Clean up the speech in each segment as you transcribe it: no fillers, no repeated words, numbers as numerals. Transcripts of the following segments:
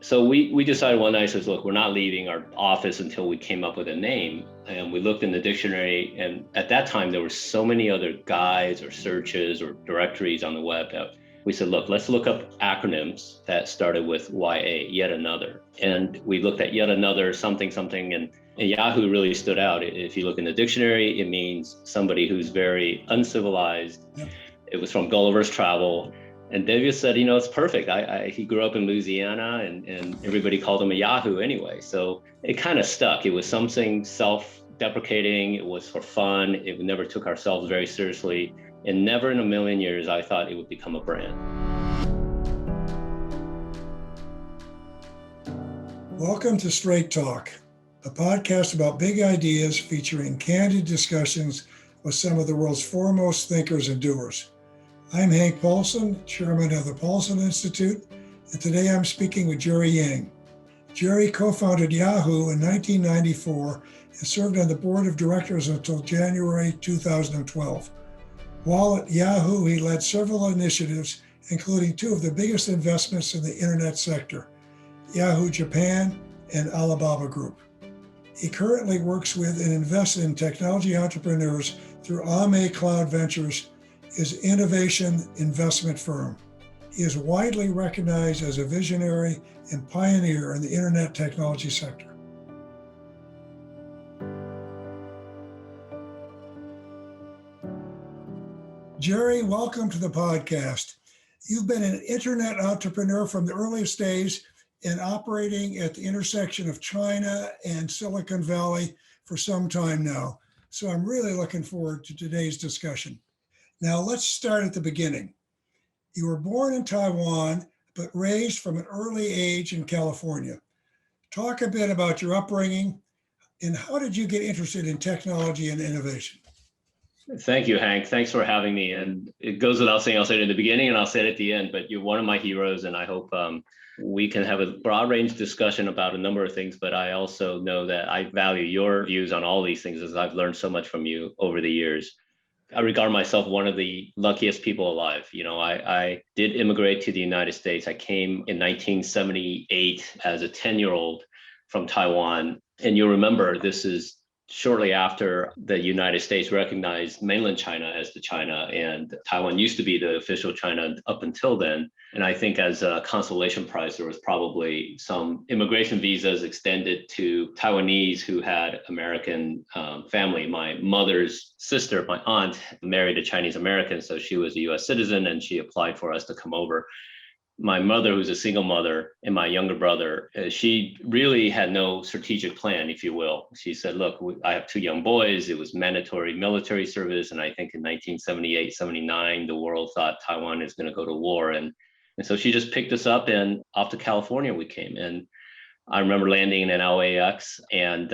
So we decided one night, says, look, we're not leaving our office until we came up with a name. And we looked in the dictionary. And at that time, there were so many other guides or searches or directories on the web that we said, look, let's look up acronyms that started with YA, yet another. And we looked at yet another something, and Yahoo really stood out. If you look in the dictionary, it means somebody who's very uncivilized. Yep. It was from Gulliver's Travel. And David said, it's perfect. He grew up in Louisiana and everybody called him a Yahoo anyway. So it kind of stuck. It was something self-deprecating. It was for fun. It never took ourselves very seriously. And never in a million years, I thought it would become a brand. Welcome to Straight Talk, a podcast about big ideas featuring candid discussions with some of the world's foremost thinkers and doers. I'm Hank Paulson, chairman of the Paulson Institute, and today I'm speaking with Jerry Yang. Jerry co-founded Yahoo in 1994 and served on the board of directors until January 2012. While at Yahoo, he led several initiatives, including two of the biggest investments in the internet sector, Yahoo Japan and Alibaba Group. He currently works with and invests in technology entrepreneurs through AME Cloud Ventures, his innovation investment firm. He is widely recognized as a visionary and pioneer in the internet technology sector. Jerry, welcome to the podcast. You've been an internet entrepreneur from the earliest days and operating at the intersection of China and Silicon Valley for some time now. So I'm really looking forward to today's discussion. Now, let's start at the beginning. You were born in Taiwan, but raised from an early age in California. Talk a bit about your upbringing and how did you get interested in technology and innovation? Thank you, Hank. Thanks for having me. And it goes without saying, I'll say it in the beginning and I'll say it at the end, but you're one of my heroes. And I hope we can have a broad range discussion about a number of things, but I also know that I value your views on all these things as I've learned so much from you over the years. I regard myself one of the luckiest people alive. I did immigrate to the United States. I came in 1978 as a 10-year-old from Taiwan. And you'll remember this is shortly after the United States recognized mainland China as the China, and Taiwan used to be the official China up until then. And I think as a consolation prize, there was probably some immigration visas extended to Taiwanese who had American family. My mother's sister, my aunt, married a Chinese American, so she was a US citizen and she applied for us to come over. My mother, who's a single mother, and my younger brother, she really had no strategic plan, if you will. She said, look, I have two young boys. It was mandatory military service. And I think in 1978, 79, the world thought Taiwan is going to go to war. And so she just picked us up and off to California we came. And I remember landing in LAX and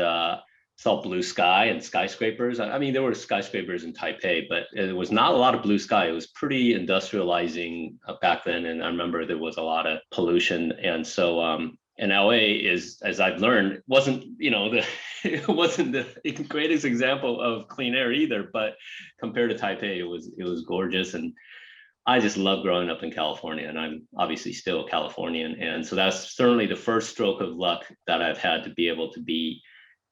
saw blue sky and skyscrapers. I mean, there were skyscrapers in Taipei, but it was not a lot of blue sky. It was pretty industrializing back then. And I remember there was a lot of pollution. And so, and LA is, as I've learned, wasn't, it wasn't the greatest example of clean air either, but compared to Taipei, it was gorgeous. And I just love growing up in California, and I'm obviously still a Californian. And so that's certainly the first stroke of luck that I've had to be able to be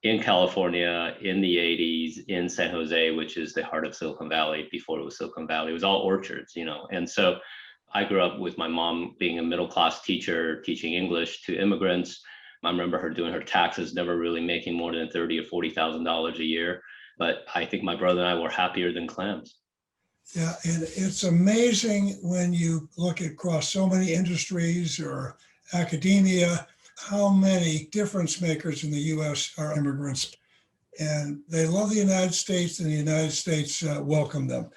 in California in the 80s, in San Jose, which is the heart of Silicon Valley. Before it was Silicon Valley, it was all orchards, And so I grew up with my mom being a middle-class teacher, teaching English to immigrants. I remember her doing her taxes, never really making more than $30,000 or $40,000 a year. But I think my brother and I were happier than clams. Yeah, and it's amazing when you look across so many industries or academia, how many difference makers in the U.S. are immigrants. And they love the United States, and the United States welcome them.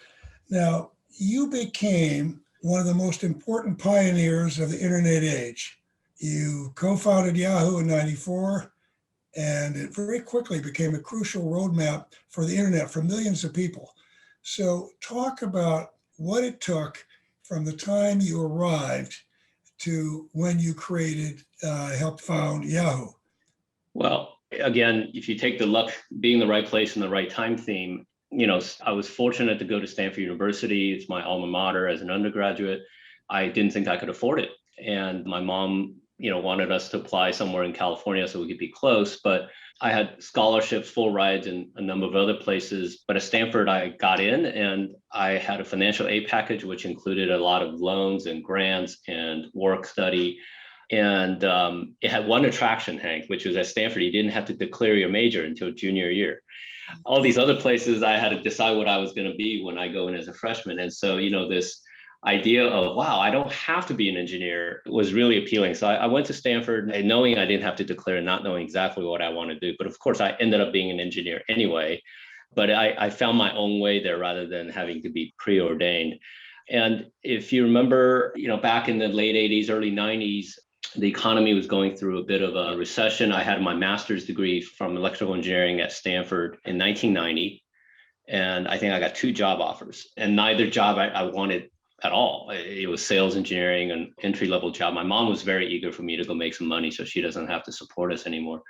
Now, you became one of the most important pioneers of the internet age. You co-founded Yahoo in 94, and it very quickly became a crucial roadmap for the internet for millions of people. So talk about what it took from the time you arrived to when you helped found Yahoo. Well, again, if you take the luck being the right place in the right time theme, I was fortunate to go to Stanford University. It's my alma mater as an undergraduate. I didn't think I could afford it. And my mom, wanted us to apply somewhere in California so we could be close. But I had scholarships, full rides in a number of other places. But at Stanford, I got in and I had a financial aid package, which included a lot of loans and grants and work study. And it had one attraction, Hank, which was at Stanford, you didn't have to declare your major until junior year. All these other places, I had to decide what I was going to be when I go in as a freshman. And so, this idea of, wow, I don't have to be an engineer was really appealing. So I went to Stanford and knowing I didn't have to declare, not knowing exactly what I want to do. But of course, I ended up being an engineer anyway. But I found my own way there rather than having to be preordained. And if you remember, back in the late 80s, early 90s, the economy was going through a bit of a recession. I had my master's degree from electrical engineering at Stanford in 1990. And I think I got 2 job offers, and neither job I wanted at all. It was sales engineering, an entry-level job. My mom was very eager for me to go make some money so she doesn't have to support us anymore.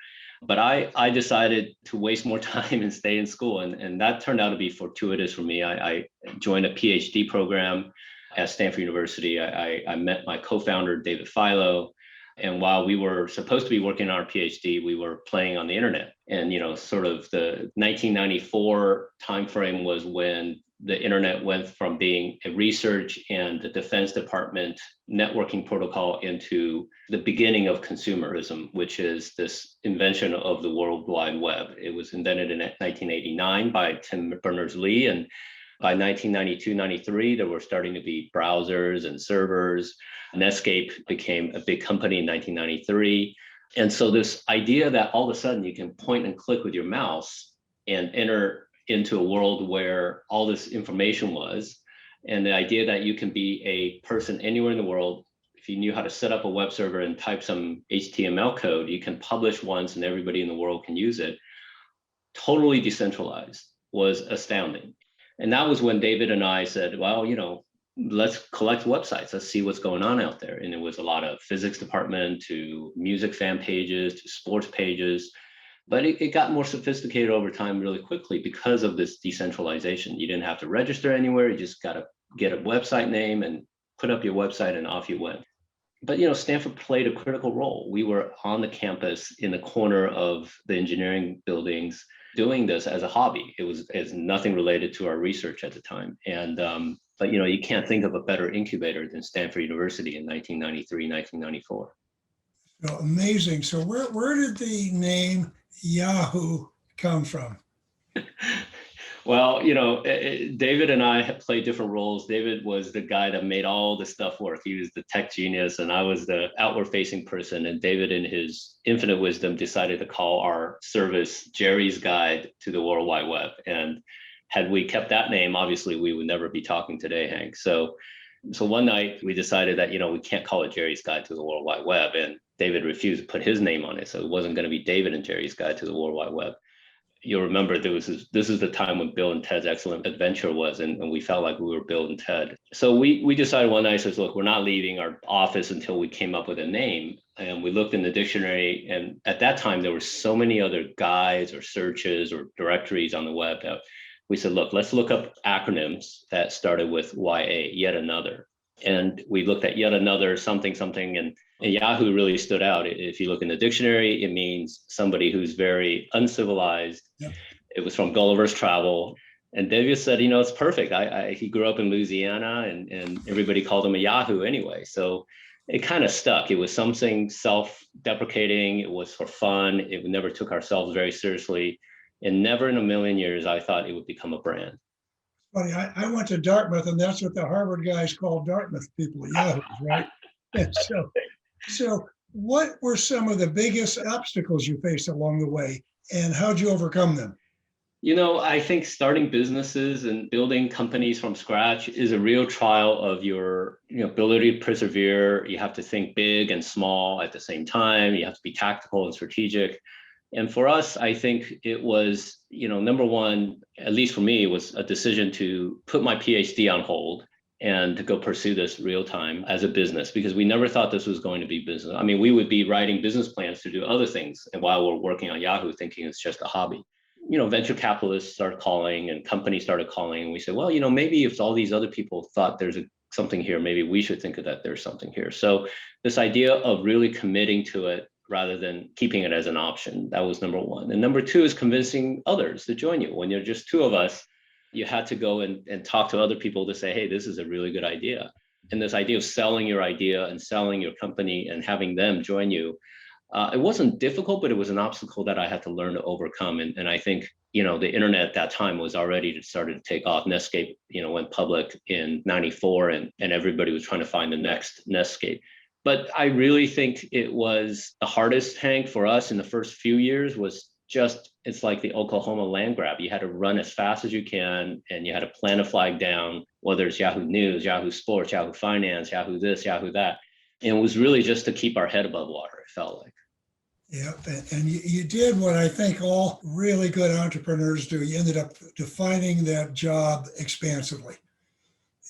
But I decided to waste more time and stay in school. And that turned out to be fortuitous for me. I joined a PhD program at Stanford University. I met my co-founder, David Philo. And while we were supposed to be working on our PhD, we were playing on the internet. And, sort of the 1994 timeframe was when the internet went from being a research and the Defense Department networking protocol into the beginning of consumerism, which is this invention of the World Wide Web. It was invented in 1989 by Tim Berners-Lee. And by 1992, 93, there were starting to be browsers and servers. Netscape became a big company in 1993. And so this idea that all of a sudden you can point and click with your mouse and enter into a world where all this information was, and the idea that you can be a person anywhere in the world, if you knew how to set up a web server and type some HTML code, you can publish once and everybody in the world can use it, totally decentralized, was astounding. And that was when David and I said, well, let's collect websites. Let's see what's going on out there. And it was a lot of physics department to music fan pages to sports pages. But it got more sophisticated over time really quickly because of this decentralization. You didn't have to register anywhere. You just got to get a website name and put up your website and off you went. But, Stanford played a critical role. We were on the campus in the corner of the engineering buildings doing this as a hobby. It was nothing related to our research at the time. And but you can't think of a better incubator than Stanford University in 1993, 1994. Oh, amazing. So where did the name Yahoo come from? Well, David and I have played different roles. David was the guy that made all the stuff work. He was the tech genius, and I was the outward-facing person. And David, in his infinite wisdom, decided to call our service Jerry's Guide to the World Wide Web. And had we kept that name, obviously, we would never be talking today, Hank. So one night we decided that, we can't call it Jerry's Guide to the World Wide Web. And David refused to put his name on it. So it wasn't going to be David and Jerry's Guide to the World Wide Web. You'll remember this is the time when Bill and Ted's Excellent Adventure was, and we felt like we were Bill and Ted. So we decided one night, says, look, we're not leaving our office until we came up with a name. And we looked in the dictionary, and at that time, there were so many other guides or searches or directories on the web that we said, look, let's look up acronyms that started with YA, yet another. And we looked at yet another something, and Yahoo really stood out. If you look in the dictionary, it means somebody who's very uncivilized. Yep. It was from Gulliver's Travel. And David said, it's perfect. He grew up in Louisiana and everybody called him a Yahoo anyway. So it kind of stuck. It was something self-deprecating. It was for fun. We never took ourselves very seriously. And never in a million years, I thought it would become a brand. Funny, I went to Dartmouth, and that's what the Harvard guys call Dartmouth people, Yahoos, right? And so what were some of the biggest obstacles you faced along the way, and how'd you overcome them? I think starting businesses and building companies from scratch is a real trial of your ability to persevere. You have to think big and small at the same time. You have to be tactical and strategic. And for us, I think it was, number one, at least for me, it was a decision to put my PhD on hold and to go pursue this real time as a business, because we never thought this was going to be business. I mean, we would be writing business plans to do other things, and while we're working on Yahoo, thinking it's just a hobby. venture capitalists started calling and companies started calling, and we said, well, maybe if all these other people thought there's something here, maybe we should think of that there's something here. So this idea of really committing to it rather than keeping it as an option, that was number one. And number two is convincing others to join you. When you're just two of us, you had to go and talk to other people to say, hey, this is a really good idea. And this idea of selling your idea and selling your company and having them join you, it wasn't difficult, but it was an obstacle that I had to learn to overcome. And I think, the internet at that time was already started to take off. Netscape, went public in 94 and everybody was trying to find the next Netscape. But I really think it was the hardest, Hank, for us in the first few years was it's like the Oklahoma land grab. You had to run as fast as you can, and you had to plant a flag down, whether it's Yahoo News, Yahoo Sports, Yahoo Finance, Yahoo this, Yahoo that. And it was really just to keep our head above water, it felt like. Yeah, and you did what I think all really good entrepreneurs do. You ended up defining that job expansively.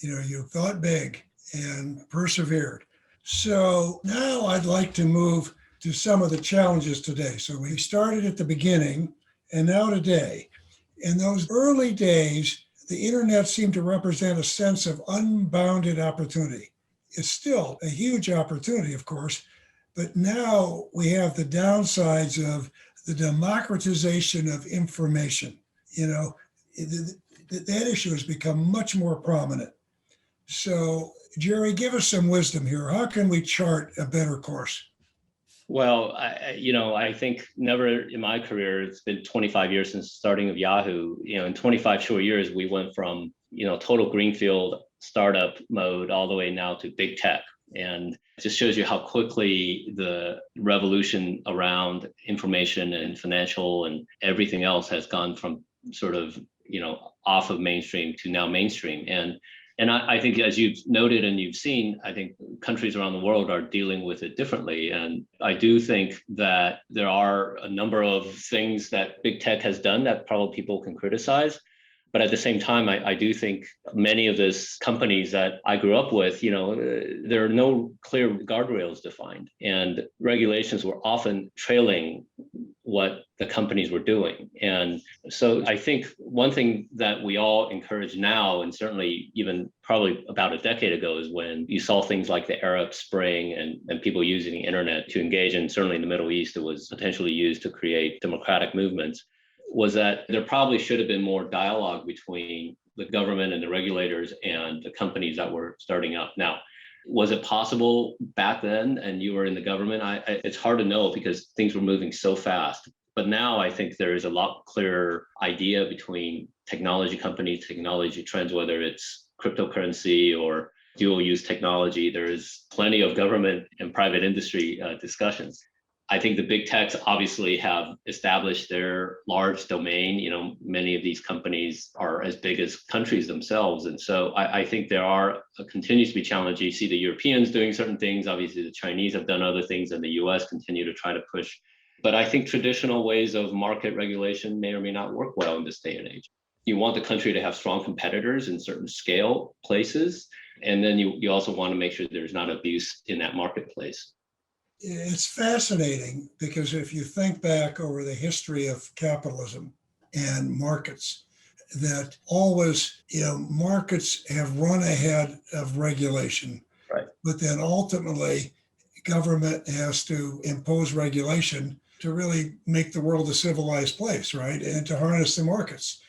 You thought big and persevered. So now I'd like to move to some of the challenges today. So we started at the beginning and now today. In those early days, the internet seemed to represent a sense of unbounded opportunity. It's still a huge opportunity, of course, but now we have the downsides of the democratization of information. That issue has become much more prominent. So, Jerry, give us some wisdom here. How can we chart a better course? Well, I think never in my career, it's been 25 years since starting of Yahoo. In 25 short years, we went from, total greenfield startup mode all the way now to big tech. And it just shows you how quickly the revolution around information and financial and everything else has gone from sort of, off of mainstream to now mainstream. And I think, as you've noted and you've seen, I think countries around the world are dealing with it differently. And I do think that there are a number of things that big tech has done that probably people can criticize. But at the same time, I do think many of these companies that I grew up with, there are no clear guardrails defined, and regulations were often trailing what the companies were doing. And so I think one thing that we all encourage now, and certainly even probably about a decade ago, is when you saw things like the Arab Spring and people using the internet to engage, and certainly in the Middle East, it was potentially used to create democratic movements, was that there probably should have been more dialogue between the government and the regulators and the companies that were starting up. Now, was it possible back then and you were in the government? It's hard to know because things were moving so fast. But now I think there is a lot clearer idea between technology companies, technology trends, whether it's cryptocurrency or dual use technology. There is plenty of government and private industry discussions. I think the big techs obviously have established their large domain. Many of these companies are as big as countries themselves. And so I think there continues to be challenges. You see the Europeans doing certain things. Obviously, the Chinese have done other things, and the US continue to try to push. But I think traditional ways of market regulation may or may not work well in this day and age. You want the country to have strong competitors in certain scale places. And then you also want to make sure there's not abuse in that marketplace. It's fascinating because if you think back over the history of capitalism and markets, that always, markets have run ahead of regulation. Right. But then ultimately, government has to impose regulation to really make the world a civilized place, right? And to harness the markets.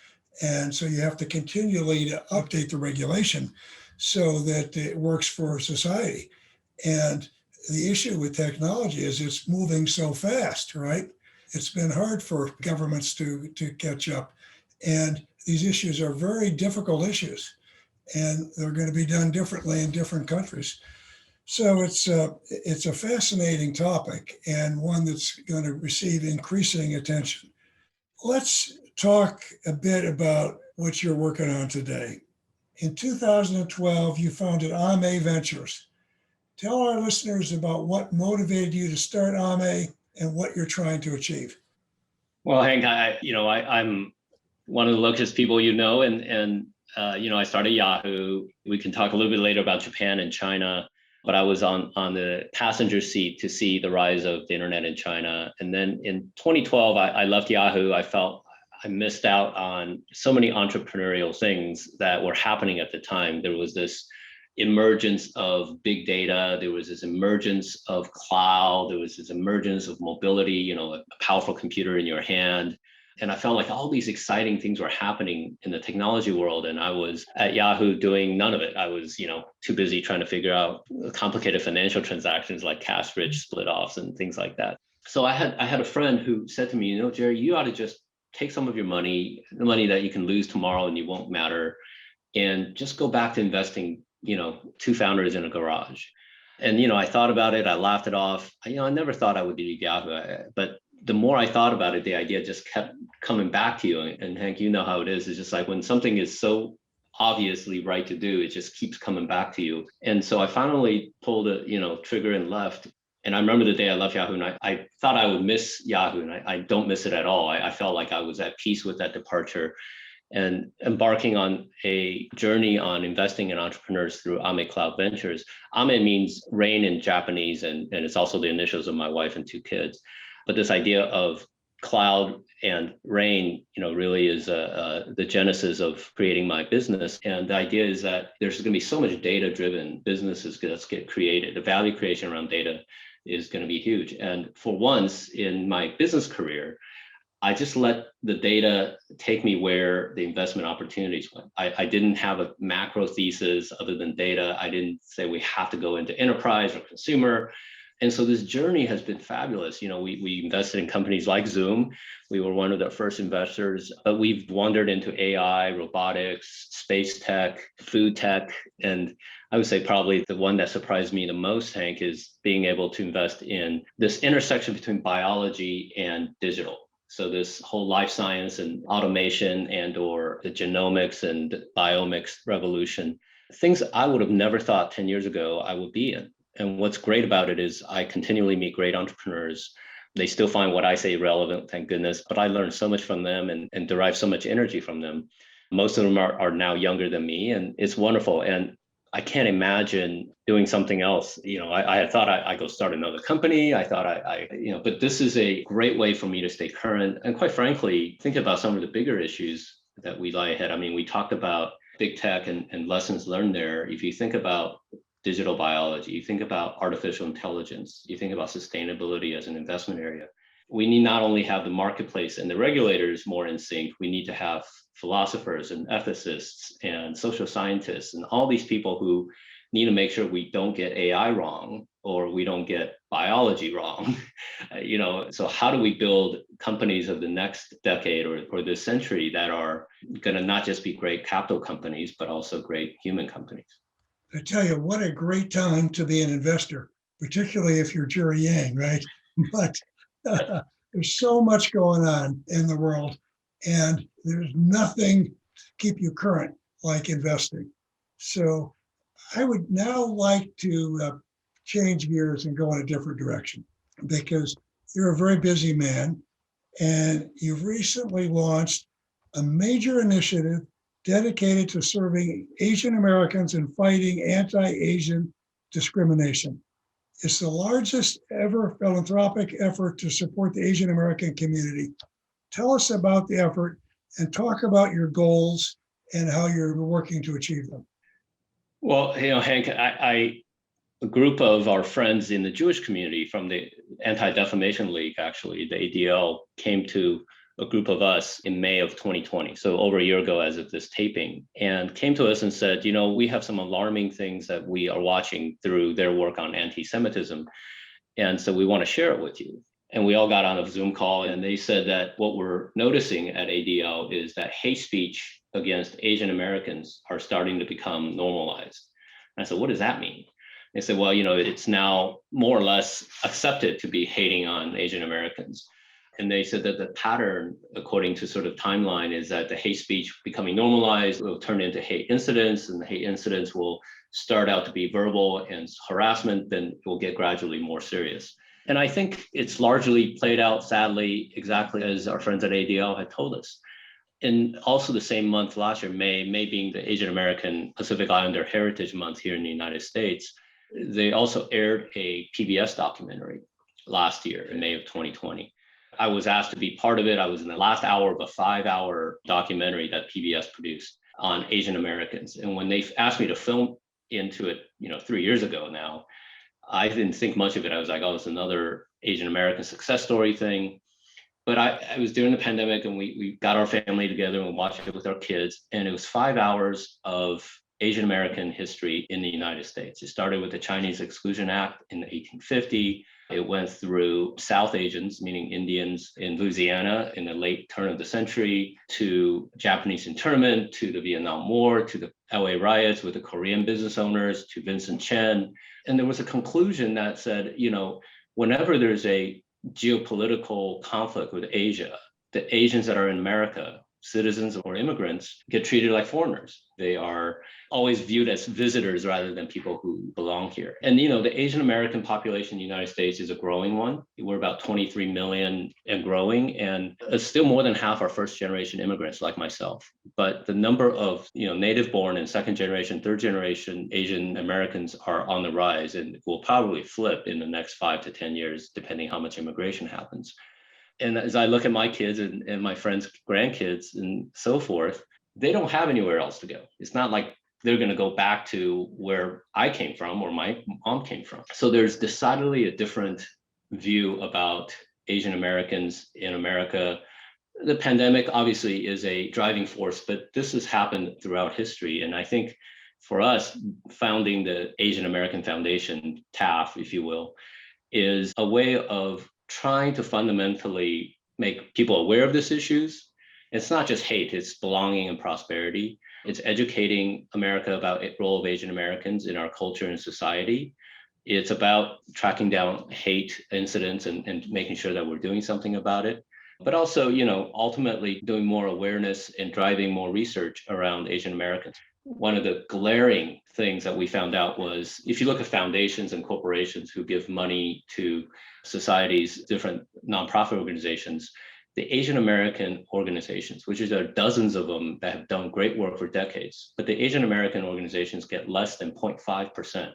And so you have to continually to update the regulation so that it works for society. And the issue with technology is it's moving so fast, right? It's been hard for governments to catch up. And these issues are very difficult issues, and they're going to be done differently in different countries. So it's a fascinating topic and one that's going to receive increasing attention. Let's talk a bit about what you're working on today. In 2012, you founded AME Ventures. Tell our listeners about what motivated you to start AME and what you're trying to achieve. Well, Hank, I'm one of the luckiest people and I started Yahoo. We can talk a little bit later about Japan and China, but I was on the passenger seat to see the rise of the internet in China. And then in 2012, I left Yahoo. I felt I missed out on so many entrepreneurial things that were happening at the time. There was this emergence of big data. There was this emergence of cloud. There was this emergence of mobility, a powerful computer in your hand. And I felt like all these exciting things were happening in the technology world. And I was at Yahoo doing none of it. I was, too busy trying to figure out complicated financial transactions like cash rich split offs and things like that. So I had a friend who said to me, Jerry, you ought to just take some of your money, the money that you can lose tomorrow and you won't matter, and just go back to investing, two founders in a garage. And, I thought about it. I laughed it off. I never thought I would do Yahoo, but the more I thought about it, the idea just kept coming back to you. And Hank, you know how it is. It's just like when something is so obviously right to do, it just keeps coming back to you. And so I finally pulled a, trigger and left. And I remember the day I left Yahoo, and I thought I would miss Yahoo, and I don't miss it at all. I felt like I was at peace with that departure and embarking on a journey on investing in entrepreneurs through AME Cloud Ventures. AME means rain in Japanese, and it's also the initials of my wife and two kids. But this idea of cloud and rain, really is the genesis of creating my business. And the idea is that there's going to be so much data-driven businesses that get created. The value creation around data is going to be huge. And for once in my business career, I just let the data take me where the investment opportunities went. I didn't have a macro thesis other than data. I didn't say we have to go into enterprise or consumer. And so this journey has been fabulous. We invested in companies like Zoom. We were one of the first investors, but we've wandered into AI, robotics, space tech, food tech. And I would say probably the one that surprised me the most, Hank, is being able to invest in this intersection between biology and digital. So this whole life science and automation and or the genomics and biomics revolution, things I would have never thought 10 years ago I would be in. And what's great about it is I continually meet great entrepreneurs. They still find what I say relevant, thank goodness, but I learn so much from them and derive so much energy from them. Most of them are now younger than me, and it's wonderful. And I can't imagine doing something else. I had thought I'd go start another company. I thought but this is a great way for me to stay current. And quite frankly, think about some of the bigger issues that we lie ahead. I mean, we talked about big tech and lessons learned there. If you think about digital biology, you think about artificial intelligence, you think about sustainability as an investment area. We need not only have the marketplace and the regulators more in sync, we need to have philosophers and ethicists and social scientists and all these people who need to make sure we don't get AI wrong or we don't get biology wrong. So how do we build companies of the next decade or this century that are going to not just be great capital companies, but also great human companies? I tell you, what a great time to be an investor, particularly if you're Jerry Yang, right? But there's so much going on in the world, and there's nothing to keep you current like investing. So I would now like to change gears and go in a different direction, because you're a very busy man, and you've recently launched a major initiative dedicated to serving Asian Americans and fighting anti-Asian discrimination. It's the largest ever philanthropic effort to support the Asian American community. Tell us about the effort and talk about your goals and how you're working to achieve them. Well, Hank, a group of our friends in the Jewish community from the Anti-Defamation League, actually, the ADL, came to a group of us in May of 2020, so over a year ago as of this taping, and came to us and said, we have some alarming things that we are watching through their work on anti-Semitism, and so we want to share it with you. And we all got on a Zoom call, and they said that what we're noticing at ADL is that hate speech against Asian Americans are starting to become normalized. And I said, what does that mean? They said, well, it's now more or less accepted to be hating on Asian Americans. And they said that the pattern, according to sort of timeline, is that the hate speech becoming normalized will turn into hate incidents, and the hate incidents will start out to be verbal and harassment, then it will get gradually more serious. And I think it's largely played out, sadly, exactly as our friends at ADL had told us. And also the same month last year, May being the Asian American Pacific Islander Heritage Month here in the United States, they also aired a PBS documentary last year in May of 2020. I was asked to be part of it. I was in the last hour of a 5-hour documentary that PBS produced on Asian Americans. And when they asked me to film into it, 3 years ago now, I didn't think much of it. I was like, oh, it's another Asian American success story thing. But I was during the pandemic, and we got our family together and watched it with our kids. And it was 5 hours of Asian American history in the United States. It started with the Chinese Exclusion Act in 1850. It went through South Asians, meaning Indians in Louisiana in the late turn of the century, to Japanese internment, to the Vietnam War, to the LA riots with the Korean business owners, to Vincent Chen. And there was a conclusion that said, whenever there's a geopolitical conflict with Asia, the Asians that are in America, citizens or immigrants, get treated like foreigners. They are always viewed as visitors rather than people who belong here. And, the Asian American population in the United States is a growing one. We're about 23 million and growing, and it's still more than half are first generation immigrants like myself. But the number of, native born and second generation, third generation Asian Americans are on the rise, and will probably flip in the next 5 to 10 years, depending how much immigration happens. And as I look at my kids and my friends' grandkids and so forth, they don't have anywhere else to go. It's not like they're going to go back to where I came from or my mom came from. So there's decidedly a different view about Asian Americans in America. The pandemic obviously is a driving force, but this has happened throughout history. And I think for us, founding the Asian American Foundation, TAF, if you will, is a way of trying to fundamentally make people aware of these issues. It's not just hate, it's belonging and prosperity. It's educating America about the role of Asian Americans in our culture and society. It's about tracking down hate incidents and making sure that we're doing something about it. But also, ultimately doing more awareness and driving more research around Asian Americans. One of the glaring things that we found out was if you look at foundations and corporations who give money to societies, different nonprofit organizations, the Asian American organizations, which there are dozens of them that have done great work for decades, but the Asian American organizations get less than 0.5%.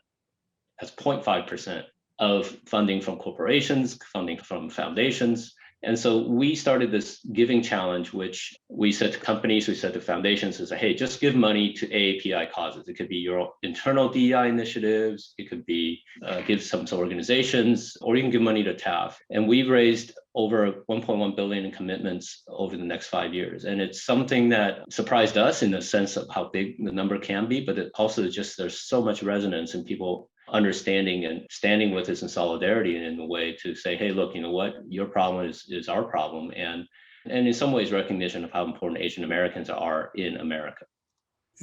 That's 0.5% of funding from corporations, funding from foundations. And so we started this giving challenge, which we said to companies, we said to foundations, is hey, just give money to AAPI causes. It could be your internal DEI initiatives, it could be give some organizations, or you can give money to TAF. And we've raised over 1.1 billion in commitments over the next 5 years. And it's something that surprised us in the sense of how big the number can be, but it also just there's so much resonance in people understanding and standing with us in solidarity and in a way to say, hey, look, you know what, your problem is our problem. And in some ways recognition of how important Asian Americans are in America.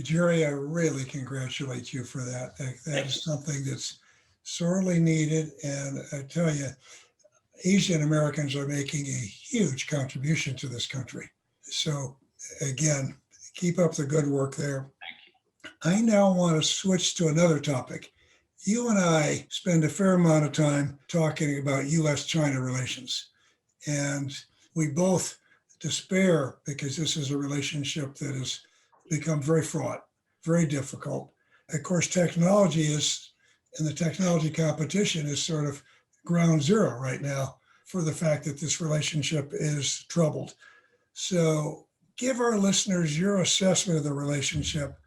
Jerry, I really congratulate you for that. That is something that's sorely needed. And I tell you, Asian Americans are making a huge contribution to this country. So again, keep up the good work there. Thank you. I now want to switch to another topic. You and I spend a fair amount of time talking about US-China relations, and we both despair because this is a relationship that has become very fraught, very difficult. Of course, technology is, and the technology competition is sort of ground zero right now for the fact that this relationship is troubled. So give our listeners your assessment of the relationship.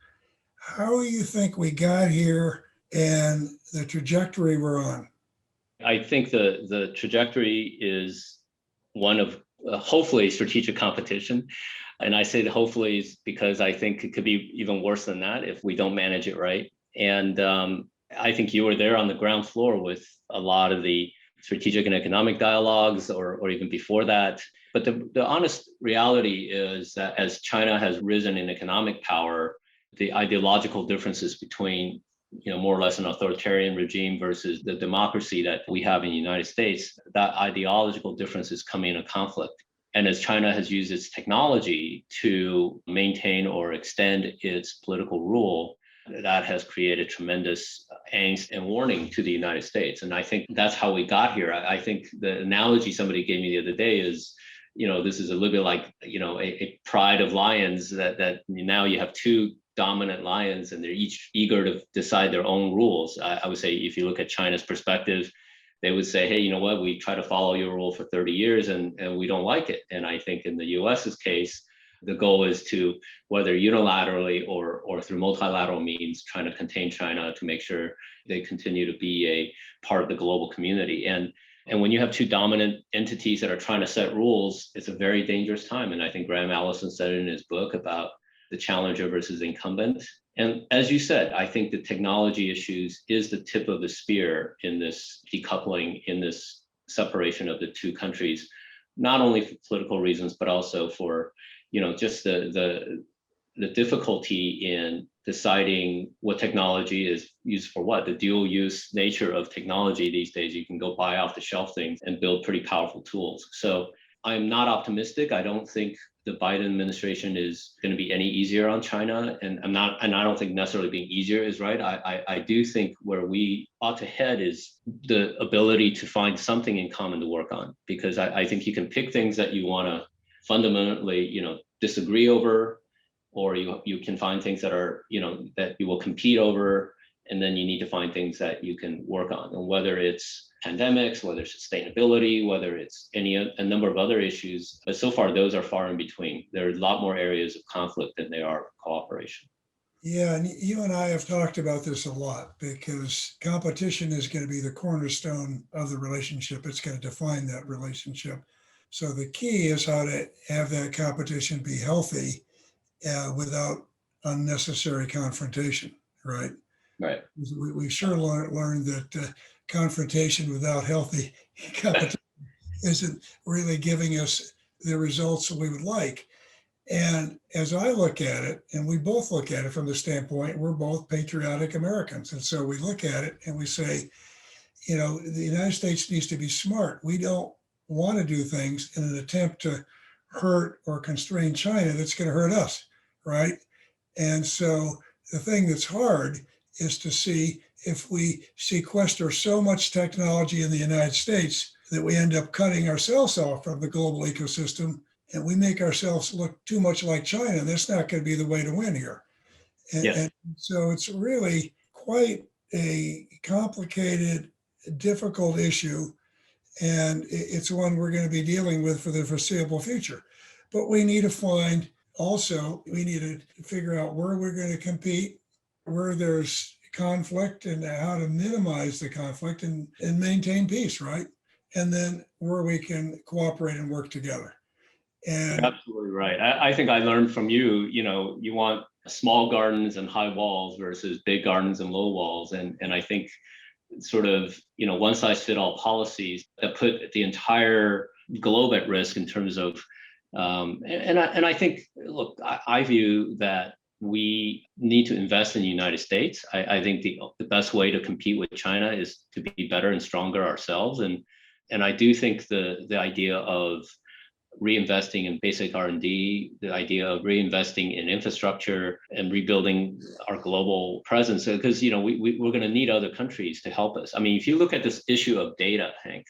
How you think we got here and the trajectory we're on? I think the trajectory is one of hopefully strategic competition. And I say that hopefully is because I think it could be even worse than that if we don't manage it right. And I think you were there on the ground floor with a lot of the strategic and economic dialogues or even before that. But the honest reality is that as China has risen in economic power, the ideological differences between more or less an authoritarian regime versus the democracy that we have in the United States, that ideological difference is coming into conflict. And as China has used its technology to maintain or extend its political rule, that has created tremendous angst and warning to the United States. And I think that's how we got here. I think the analogy somebody gave me the other day is, this is a little bit like, a pride of lions that now you have two dominant lions and they're each eager to decide their own rules. I would say if you look at China's perspective, they would say, hey, you know what, we try to follow your rule for 30 years and we don't like it. And I think in the US's case, the goal is to, whether unilaterally or through multilateral means, trying to contain China to make sure they continue to be a part of the global community. And when you have two dominant entities that are trying to set rules, it's a very dangerous time. And I think Graham Allison said it in his book about the challenger versus incumbent. And as you said, I think the technology issues is the tip of the spear in this decoupling, in this separation of the two countries, not only for political reasons, but also for, just the difficulty in deciding what technology is used for what. The dual use nature of technology these days, you can go buy off the shelf things and build pretty powerful tools. So I'm not optimistic. I don't think the Biden administration is going to be any easier on China. And I don't think necessarily being easier is right. I do think where we ought to head is the ability to find something in common to work on, because I think you can pick things that you want to fundamentally, disagree over, or you can find things that are, that you will compete over, and then you need to find things that you can work on. And whether it's pandemics, whether it's sustainability, whether it's a number of other issues, but so far those are far in between. There are a lot more areas of conflict than there are cooperation. Yeah, and you and I have talked about this a lot, because competition is going to be the cornerstone of the relationship. It's going to define that relationship. So the key is how to have that competition be healthy without unnecessary confrontation, right? Right. We sure learned that confrontation without healthy competition isn't really giving us the results that we would like. And as I look at it, and we both look at it from the standpoint, we're both patriotic Americans. And so we look at it and we say, the United States needs to be smart. We don't want to do things in an attempt to hurt or constrain China that's going to hurt us, right? And so the thing that's hard is to see if we sequester so much technology in the United States that we end up cutting ourselves off from the global ecosystem, and we make ourselves look too much like China. That's not going to be the way to win here. And so it's really quite a complicated, difficult issue. And it's one we're going to be dealing with for the foreseeable future. But we need to we need to figure out where we're going to compete, where there's conflict, and how to minimize the conflict and maintain peace, right? And then where we can cooperate and work together. And you're absolutely right. I think I learned from you, you want small gardens and high walls versus big gardens and low walls. And I think sort of, one size fit all policies that put the entire globe at risk in terms of, and I think, look, I view that we need to invest in the United States. I think the best way to compete with China is to be better and stronger ourselves. And I do think the idea of reinvesting in basic R&D, the idea of reinvesting in infrastructure and rebuilding our global presence, because we're going to need other countries to help us. I mean, if you look at this issue of data, Hank,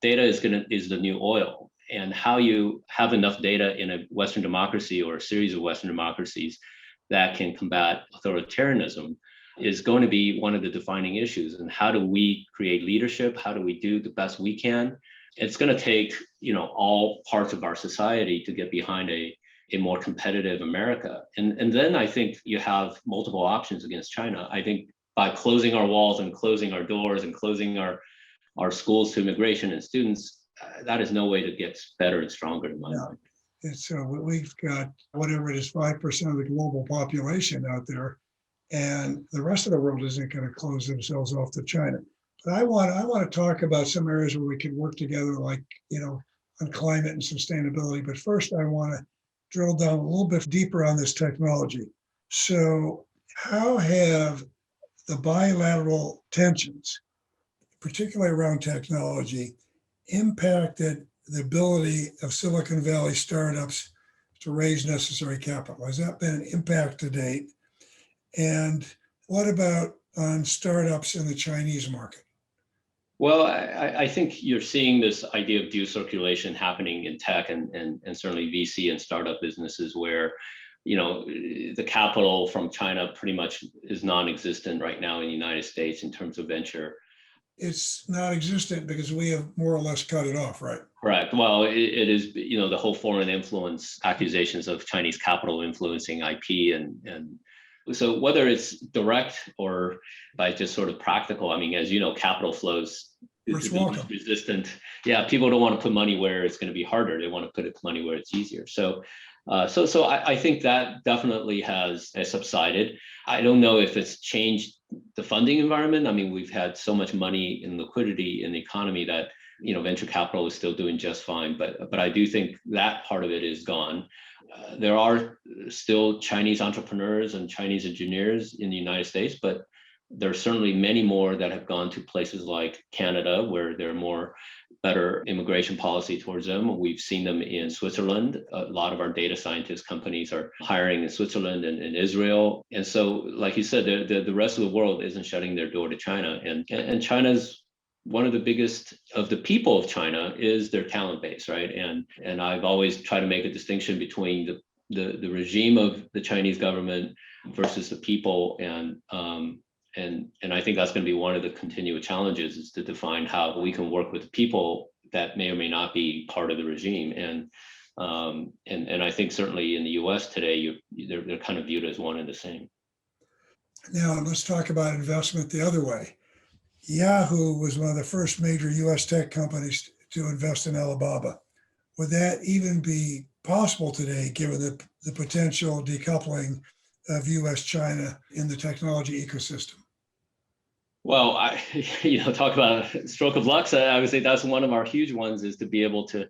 data is the new oil, and how you have enough data in a Western democracy or a series of Western democracies that can combat authoritarianism is going to be one of the defining issues. And how do we create leadership? How do we do the best we can? It's going to take, all parts of our society to get behind a more competitive America. And then I think you have multiple options against China. I think by closing our walls and closing our doors and closing our schools to immigration and students, that is no way to get better and stronger in my mind. So we've got whatever it is, 5% of the global population out there, and the rest of the world isn't going to close themselves off to China. But I want to talk about some areas where we can work together, like, on climate and sustainability. But first, I want to drill down a little bit deeper on this technology. So how have the bilateral tensions, particularly around technology, impacted the ability of Silicon Valley startups to raise necessary capital? Has that been an impact to date? And what about on startups in the Chinese market? Well, I think you're seeing this idea of due circulation happening in tech and certainly VC and startup businesses where, the capital from China pretty much is non-existent right now in the United States in terms of venture. it's not existent because we have more or less cut it off, right? Correct. Well, it is, the whole foreign influence accusations of Chinese capital influencing IP and so whether it's direct or by just sort of practical, I mean, as you know, capital flows It's is the least welcome. resistant. Yeah, people don't want to put money where it's going to be harder. They want to put money where it's easier. So I think that definitely has subsided. I don't know if it's changed the funding environment. I mean, we've had so much money and liquidity in the economy that venture capital is still doing just fine. But I do think that part of it is gone. There are still Chinese entrepreneurs and Chinese engineers in the United States, but there are certainly many more that have gone to places like Canada, where there are more better immigration policy towards them. We've seen them in Switzerland. A lot of our data scientist companies are hiring in Switzerland and in Israel. And so, like you said, the rest of the world isn't shutting their door to China. And China's one of the biggest of the people of China is their talent base, right? And I've always tried to make a distinction between the regime of the Chinese government versus the people, and I think that's going to be one of the continual challenges, is to define how we can work with people that may or may not be part of the regime. And I think certainly in the U.S. today, they're kind of viewed as one and the same. Now let's talk about investment the other way. Yahoo was one of the first major US tech companies to invest in Alibaba. Would that even be possible today, given the potential decoupling of US China in the technology ecosystem? Well, talk about a stroke of luck. So I would say that's one of our huge ones, is to be able to,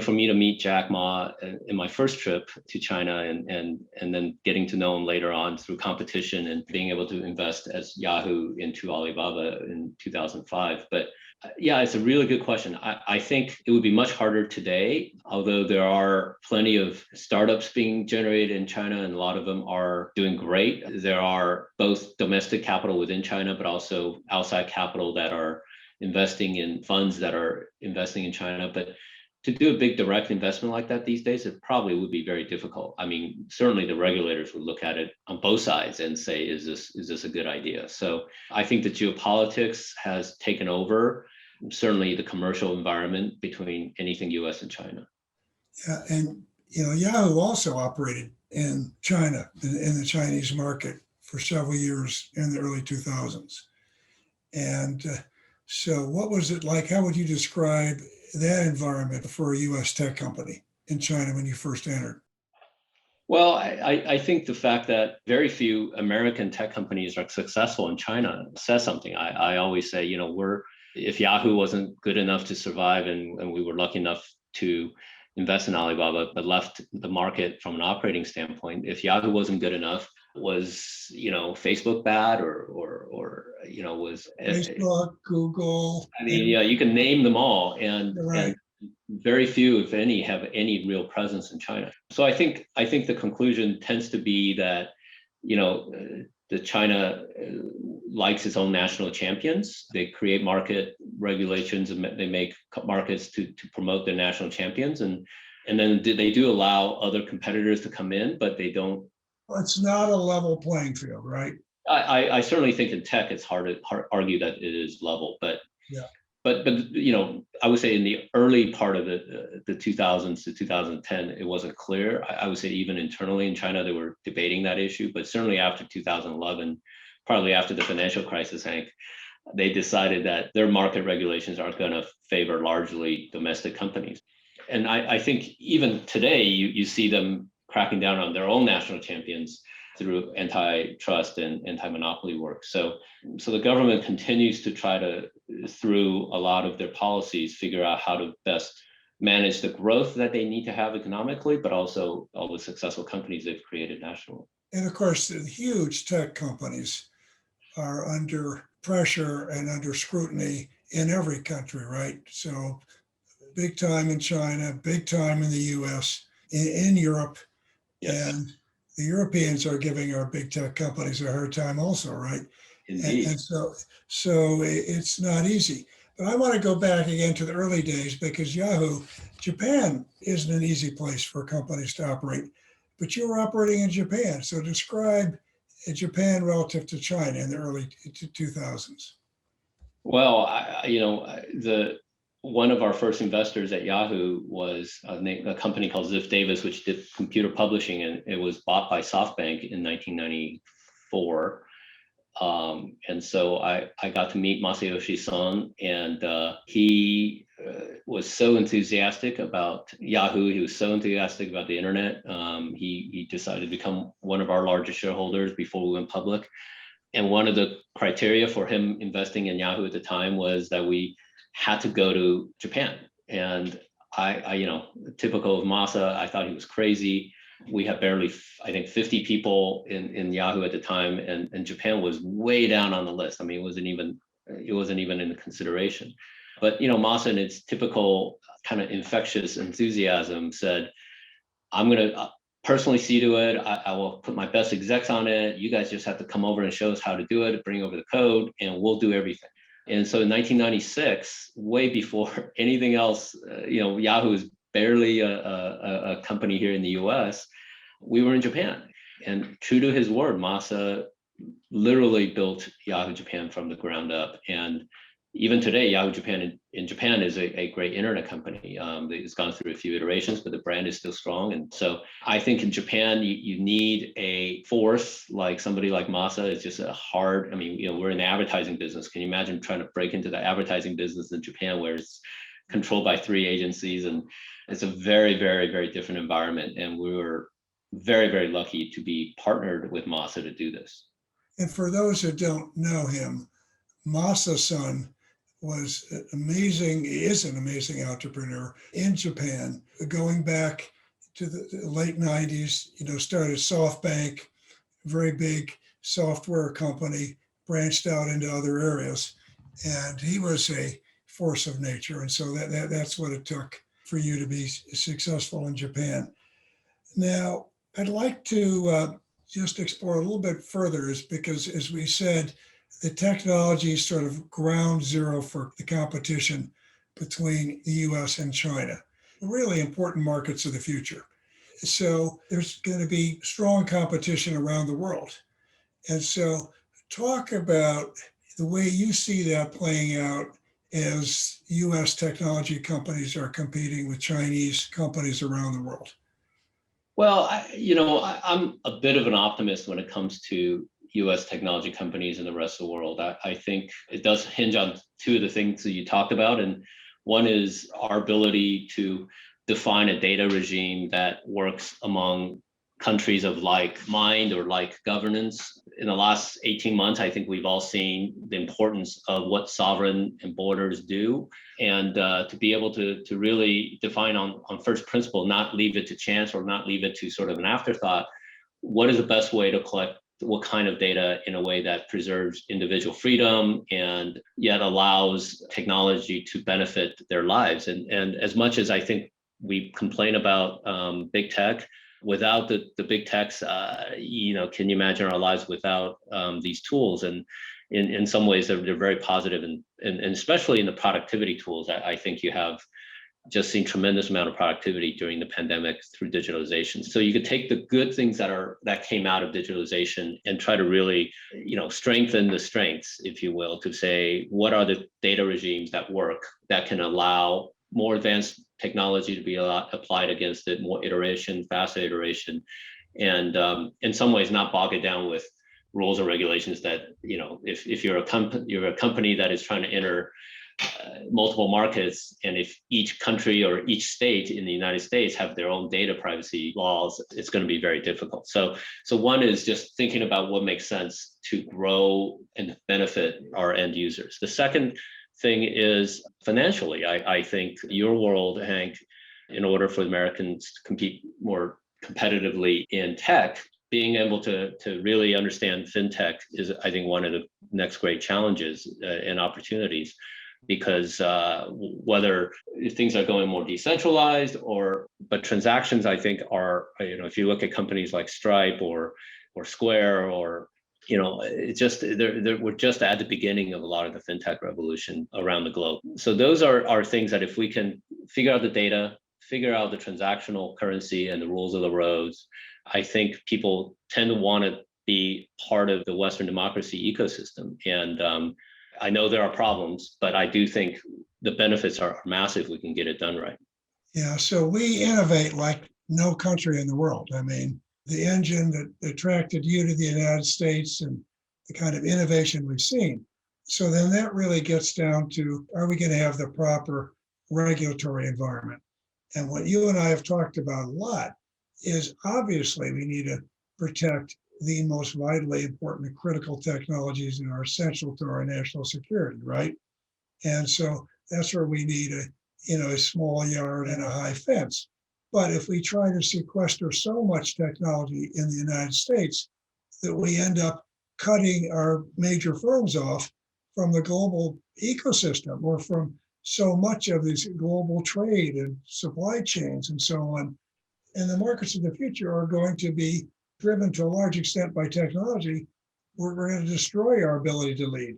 for me to meet Jack Ma in my first trip to China, and then getting to know him later on through competition, and being able to invest as Yahoo into Alibaba in 2005. But yeah, it's a really good question. I think it would be much harder today, although there are plenty of startups being generated in China, and a lot of them are doing great. There are both domestic capital within China, but also outside capital that are investing in funds that are investing in China. But to do a big direct investment like that these days, it probably would be very difficult. I mean, certainly the regulators would look at it on both sides and say, is this a good idea? So I think the geopolitics has taken over, certainly the commercial environment between anything US and China. Yeah, and Yahoo also operated in China, in the Chinese market for several years in the early 2000s. And so what was it like? How would you describe that environment for a US tech company in China when you first entered? Well, I think the fact that very few American tech companies are successful in China says something. I always say, if Yahoo wasn't good enough to survive, and we were lucky enough to invest in Alibaba, but left the market from an operating standpoint, if Yahoo wasn't good enough, was Facebook bad, or was Facebook, Google? I mean, you can name them all, and Right. and very few, if any, have any real presence in China. So I think the conclusion tends to be that the China likes its own national champions. They create market regulations, and they make markets to promote their national champions, and then they do allow other competitors to come in, but they don't. It's not a level playing field, right? I certainly think in tech it's hard to argue that it is level, but Yeah. but I would say in the early part of the 2000s to 2010, it wasn't clear. I would say even internally in China they were debating that issue, but certainly after 2011, partly after the financial crisis, Hank, they decided that their market regulations aren't going to favor largely domestic companies. And I think even today you see them cracking down on their own national champions through antitrust and anti-monopoly work. So the government continues to try to, through a lot of their policies, figure out how to best manage the growth that they need to have economically, but also all the successful companies they've created nationally. And of course, the huge tech companies are under pressure and under scrutiny in every country, right? So big time in China, big time in the US, in Europe. Yes. And the Europeans are giving our big tech companies a hard time also, right? Indeed. And so it's not easy. But I want to go back again to the early days, because Yahoo, Japan isn't an easy place for companies to operate, but you were operating in Japan. So describe Japan relative to China in the early 2000s. Well, the one of our first investors at Yahoo was a company called Ziff Davis, which did computer publishing, and it was bought by SoftBank in 1994. And so I got to meet Masayoshi Son, and he was so enthusiastic about Yahoo. He was so enthusiastic about the internet. He decided to become one of our largest shareholders before we went public. And one of the criteria for him investing in Yahoo at the time was that we had to go to Japan. And typical of Masa, I thought he was crazy. We had barely, I think, 50 people in Yahoo at the time, and Japan was way down on the list. I mean, it wasn't even in consideration. But Masa, in its typical kind of infectious enthusiasm, said, "I'm going to personally see to it. I will put my best execs on it. You guys just have to come over and show us how to do it, bring over the code, and we'll do everything." And so in 1996, way before anything else, Yahoo is barely a company here in the US. We were in Japan. And true to his word, Masa literally built Yahoo Japan from the ground up. And even today, Yahoo Japan in Japan is a great internet company. It's gone through a few iterations, but the brand is still strong. And so I think in Japan, you need a force like somebody like Masa. It's just a hard, I mean, we're in the advertising business. Can you imagine trying to break into the advertising business in Japan where it's controlled by three agencies? And it's a very, very, very different environment. And we were very, very lucky to be partnered with Masa to do this. And for those who don't know him, Masa-san was amazing, is an amazing entrepreneur in Japan, going back to the late 90s, started SoftBank, very big software company, branched out into other areas. And he was a force of nature. And so that's what it took for you to be successful in Japan. Now, I'd like to just explore a little bit further, is because, as we said, the technology is sort of ground zero for the competition between the US and China, really important markets of the future. So there's going to be strong competition around the world. And so talk about the way you see that playing out as US technology companies are competing with Chinese companies around the world. Well, I'm a bit of an optimist when it comes to US technology companies and the rest of the world. I think it does hinge on two of the things that you talked about. And one is our ability to define a data regime that works among countries of like mind or like governance. In the last 18 months, I think we've all seen the importance of what sovereign and borders do. And to be able to really define on first principle, not leave it to chance or not leave it to sort of an afterthought, what is the best way to collect what kind of data in a way that preserves individual freedom and yet allows technology to benefit their lives. And as much as I think we complain about big tech, without the big techs, can you imagine our lives without these tools? And in some ways, they're very positive, and especially in the productivity tools, I think you have just seen tremendous amount of productivity during the pandemic through digitalization. So you could take the good things that came out of digitalization and try to really, strengthen the strengths, if you will, to say, what are the data regimes that work that can allow more advanced technology to be applied against it, more iteration, faster iteration, and in some ways not bog it down with rules or regulations that, if you're a company that is trying to enter multiple markets, and if each country or each state in the United States have their own data privacy laws, it's going to be very difficult. So one is just thinking about what makes sense to grow and benefit our end users. The second thing is financially. I think your world, Hank, in order for Americans to compete more competitively in tech, being able to really understand fintech is, I think, one of the next great challenges and opportunities. Because whether things are going more decentralized but transactions, I think, are, if you look at companies like Stripe or Square or, it's just, we're just at the beginning of a lot of the fintech revolution around the globe. So those are things that if we can figure out the data, figure out the transactional currency and the rules of the roads, I think people tend to want to be part of the Western democracy ecosystem. And I know there are problems, but I do think the benefits are massive. We can get it done right. Yeah, so we innovate like no country in the world. I mean, the engine that attracted you to the United States and the kind of innovation we've seen. So then that really gets down to, are we going to have the proper regulatory environment? And what you and I have talked about a lot is obviously we need to protect the most vitally important and critical technologies that are essential to our national security, right? And so that's where we need a small yard and a high fence. But if we try to sequester so much technology in the United States that we end up cutting our major firms off from the global ecosystem or from so much of this global trade and supply chains and so on. And the markets of the future are going to be driven to a large extent by technology. We're going to destroy our ability to lead.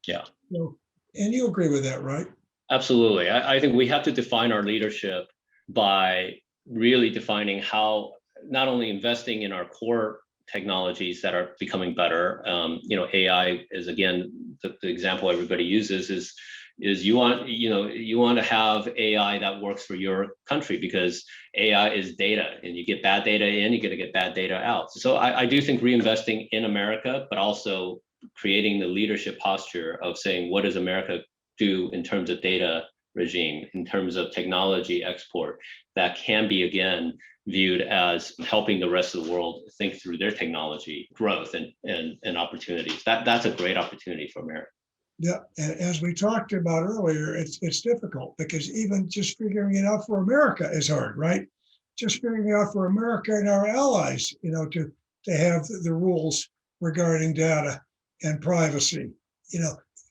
Yeah. So, and you agree with that, right? Absolutely. I think we have to define our leadership by really defining how not only investing in our core technologies that are becoming better. AI is, again, the example everybody uses is you want to have AI that works for your country, because AI is data, and you get bad data in, you're going to get bad data out. So I do think reinvesting in America, but also creating the leadership posture of saying, what does America do in terms of data regime, in terms of technology export, that can be, again, viewed as helping the rest of the world think through their technology growth and opportunities. That's a great opportunity for America. Yeah, and as we talked about earlier, it's difficult because even just figuring it out for America is hard, right? Just figuring it out for America and our allies, to have the rules regarding data and privacy,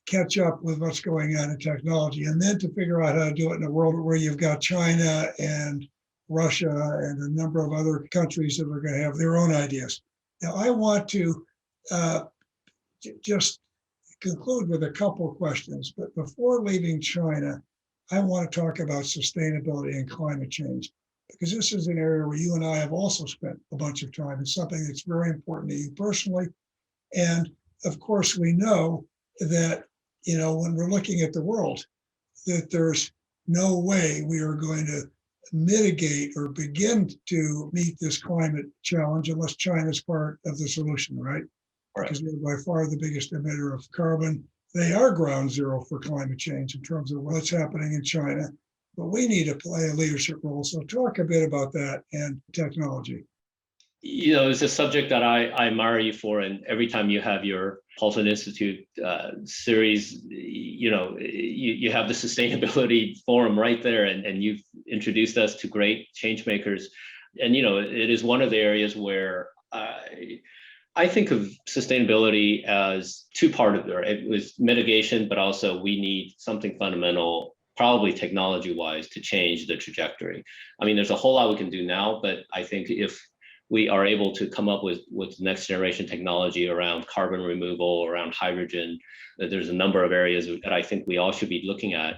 catch up with what's going on in technology, and then to figure out how to do it in a world where you've got China and Russia and a number of other countries that are going to have their own ideas. Now, I want to just conclude with a couple of questions, but before leaving China, I want to talk about sustainability and climate change, because this is an area where you and I have also spent a bunch of time. It's something that's very important to you personally. And of course, we know that, when we're looking at the world, that there's no way we are going to mitigate or begin to meet this climate challenge unless China's part of the solution, right? Because they're by far the biggest emitter of carbon. They are ground zero for climate change in terms of what's happening in China, but we need to play a leadership role. So talk a bit about that and technology. It's a subject that I admire you for, and every time you have your Paulson Institute series, you have the sustainability forum right there, and you've introduced us to great change makers. And it is one of the areas where I think of sustainability as two-part. It was mitigation, but also we need something fundamental, probably technology-wise, to change the trajectory. I mean, there's a whole lot we can do now, but I think if we are able to come up with next generation technology around carbon removal, around hydrogen, there's a number of areas that I think we all should be looking at.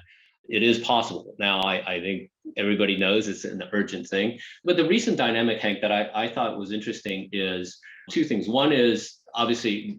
It is possible. Now, I think everybody knows it's an urgent thing. But the recent dynamic, Hank, that I thought was interesting is two things. One is obviously,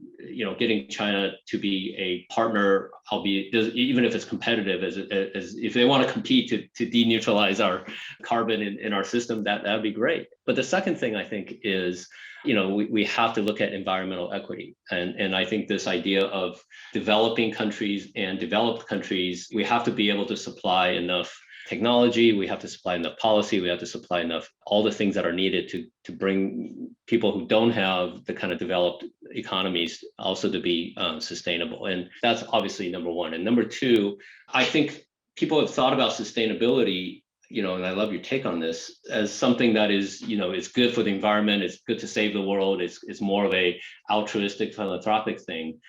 getting China to be a partner, albeit even if it's competitive, as if they want to compete to deneutralize our carbon in our system, that'd be great. But the second thing I think is, we have to look at environmental equity. And I think this idea of developing countries and developed countries, we have to be able to supply enough technology, we have to supply enough policy, we have to supply enough, all the things that are needed to bring people who don't have the kind of developed economies also to be sustainable. And that's obviously number one. And number two, I think people have thought about sustainability, and I love your take on this, as something that is, is good for the environment, it's good to save the world, it's more of a altruistic, philanthropic thing.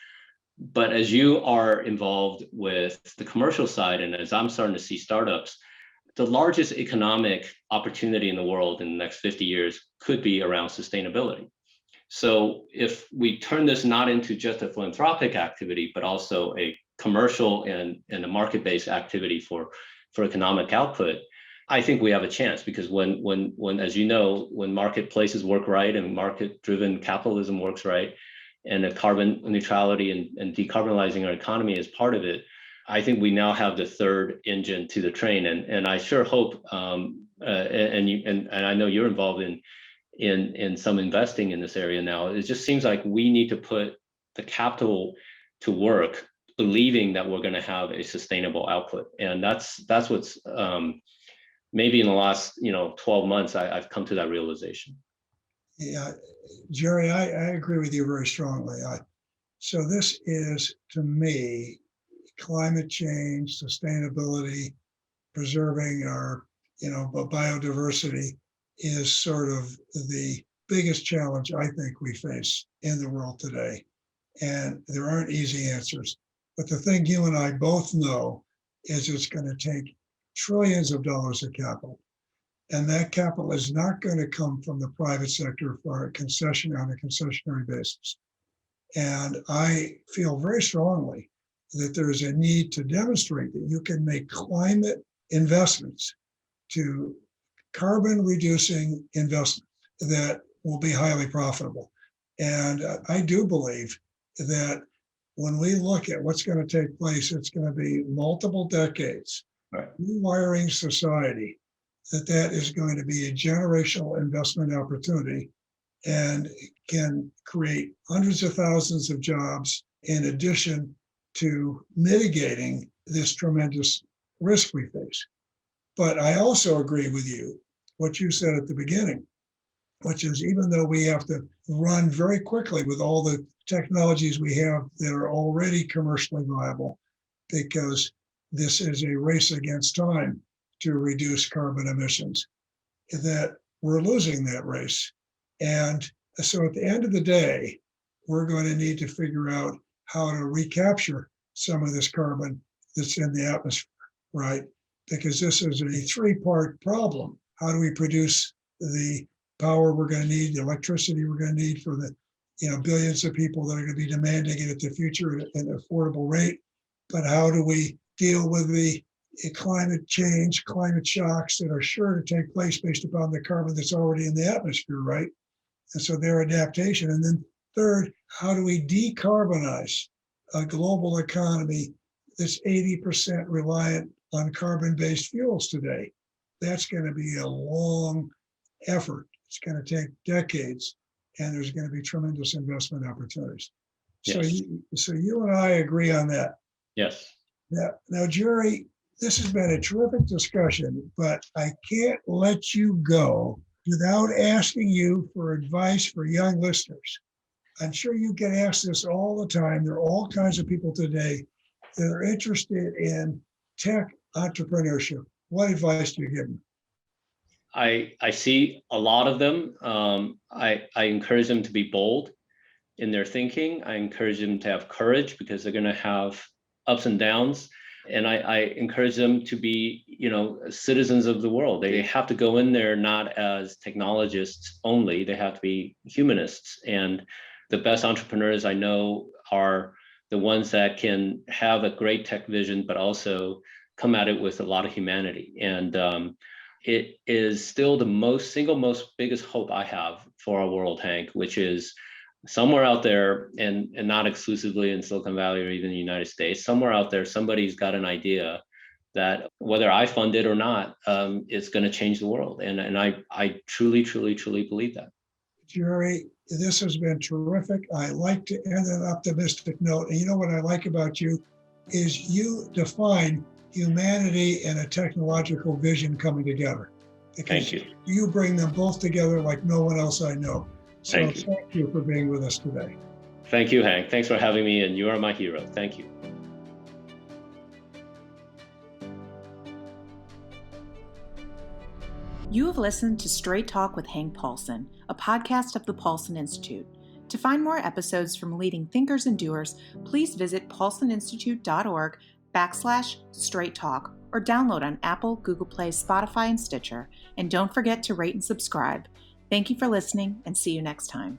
But as you are involved with the commercial side, and as I'm starting to see startups, the largest economic opportunity in the world in the next 50 years could be around sustainability. So if we turn this not into just a philanthropic activity, but also a commercial and a market-based activity for economic output, I think we have a chance, because when as you know, when marketplaces work right and market-driven capitalism works right, and the carbon neutrality and decarbonizing our economy is part of it, I think we now have the third engine to the train. And I sure hope, and I know you're involved in some investing in this area now. It just seems like we need to put the capital to work, believing that we're going to have a sustainable output. And that's what's maybe in the last 12 months I've come to that realization. Yeah, Jerry, I agree with you very strongly. So this is, to me, climate change, sustainability, preserving our biodiversity is sort of the biggest challenge I think we face in the world today. And there aren't easy answers. But the thing you and I both know is it's going to take trillions of dollars of capital. And that capital is not going to come from the private sector for a concession on a concessionary basis. And I feel very strongly that there is a need to demonstrate that you can make climate investments to carbon reducing investments that will be highly profitable. And I do believe that when we look at what's going to take place, it's going to be multiple decades, right, rewiring society, that is going to be a generational investment opportunity and can create hundreds of thousands of jobs in addition to mitigating this tremendous risk we face. But I also agree with you, what you said at the beginning, which is even though we have to run very quickly with all the technologies we have that are already commercially viable, because this is a race against time to reduce carbon emissions, that we're losing that race. And so at the end of the day, we're going to need to figure out how to recapture some of this carbon that's in the atmosphere, right? Because this is a three-part problem. How do we produce the power we're going to need, the electricity we're going to need for the billions of people that are going to be demanding it at the future at an affordable rate? But how do we deal with the climate change, climate shocks that are sure to take place based upon the carbon that's already in the atmosphere, right? And so their adaptation. And then third, how do we decarbonize a global economy that's 80% reliant on carbon-based fuels today? That's going to be a long effort. It's going to take decades, and there's going to be tremendous investment opportunities. Yes. So you and I agree on that. Yes. Now, Jerry, this has been a terrific discussion, but I can't let you go without asking you for advice for young listeners. I'm sure you get asked this all the time. There are all kinds of people today that are interested in tech entrepreneurship. What advice do you give them? I see a lot of them. I encourage them to be bold in their thinking. I encourage them to have courage because they're going to have ups and downs. And I encourage them to be, citizens of the world. They have to go in there not as technologists only. They have to be humanists. And the best entrepreneurs I know are the ones that can have a great tech vision, but also come at it with a lot of humanity. And it is still the single most biggest hope I have for our world, Hank, which is somewhere out there, and not exclusively in Silicon Valley or even the United States, somewhere out there, somebody's got an idea that whether I fund it or not, it's going to change the world. And I truly, truly, truly believe that. Jerry, this has been terrific. I like to end on an optimistic note. And you know what I like about you is you define humanity and a technological vision coming together. Thank you. You bring them both together like no one else I know. So thank you for being with us today. Thank you, Hank. Thanks for having me, and you are my hero. Thank you. You have listened to Straight Talk with Hank Paulson, a podcast of the Paulson Institute. To find more episodes from leading thinkers and doers, please visit paulsoninstitute.org/Straight Talk or download on Apple, Google Play, Spotify, and Stitcher. And don't forget to rate and subscribe. Thank you for listening, and see you next time.